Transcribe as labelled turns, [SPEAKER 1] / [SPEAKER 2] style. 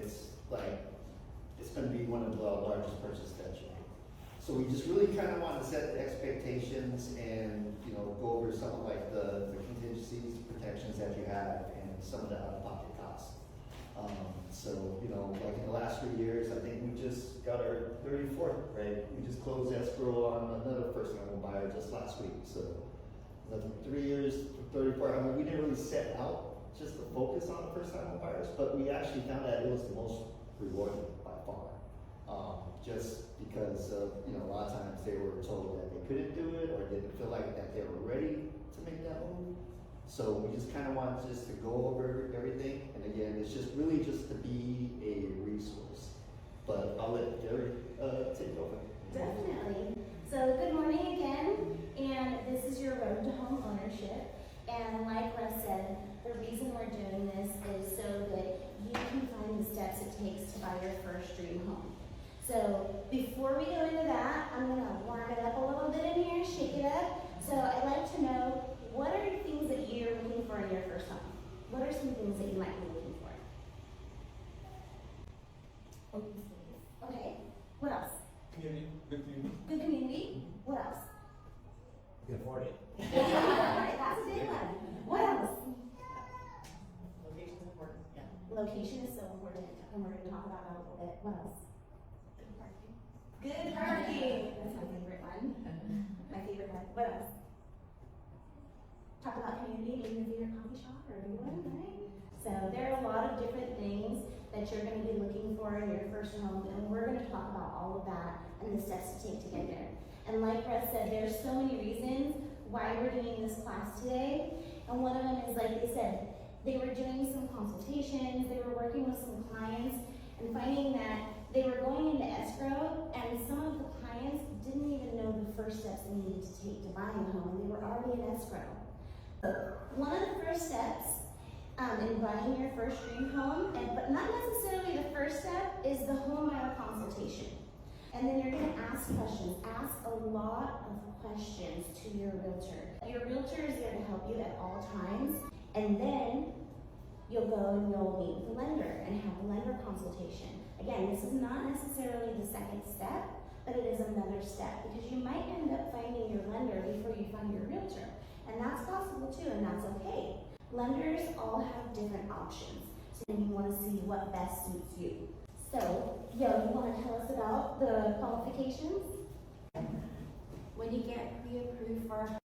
[SPEAKER 1] it's going to be one of the largest purchases that you make. So we just really kind of want to set the expectations and, go over some of like the contingencies, protections that you have, and some of the out-of-pocket costs. So, like in the last 3 years, I think we just got our 34th, right? We just closed escrow on another first-time home buyer just last week. So, 3 years, 34. I mean, we didn't really set out just to focus on the first-time home buyers, but we actually found that it was the most rewarding by far. Just because of, a lot of times they were told that they couldn't do it or didn't feel like that they were ready to make that move. So we just kind of wanted just to go over everything. And again, it's just really just to be a resource. But I'll let Gary take it over.
[SPEAKER 2] Definitely. So good morning again. And this is your road to home ownership. And like Russ said, the reason we're doing this is so that you can find the steps it takes to buy your first dream home. So before we go into that, I'm going to warm it up a little bit in here, shake it up. So I'd like to know, what are the things that you're looking for in your first home? What are some things that you might be looking for? Okay. What else?
[SPEAKER 3] Community, good community.
[SPEAKER 2] Good community. What else?
[SPEAKER 3] You can afford it.
[SPEAKER 2] That's a big one. What else?
[SPEAKER 4] Location's important, yeah.
[SPEAKER 2] Location is so important, and we're going to talk about that a little bit. What else?
[SPEAKER 4] Good parking.
[SPEAKER 2] Good parking. That's my favorite one. My favorite one. What else? Talk about community, maybe your favorite coffee shop or a new one, right? So there are a lot of different things that you're going to be looking for in your first home, and we're going to talk about all of that and the steps to take to get there. And like Russ said, there's so many reasons why we're doing this class today. And one of them is, like they said, they were doing some consultations, they were working with some clients, and finding that they were going into escrow, and some of the clients didn't even know the first steps they needed to take to buy a home, and they were already in escrow. So one of the first steps in buying your first dream home, but not necessarily the first step, is the home buyer consultation. And then you're going to ask questions. Ask a lot of questions to your realtor. Your realtor is there to help you at all times, and then you'll go and you'll meet with the lender and have a lender consultation. Again, this is not necessarily the second step, but it is another step, because you might end up finding your lender before you find your realtor. And that's possible too, and that's okay. Lenders all have different options, so then you want to see what best suits you. So, you want to tell us about the qualifications?
[SPEAKER 5] When you get pre-approved for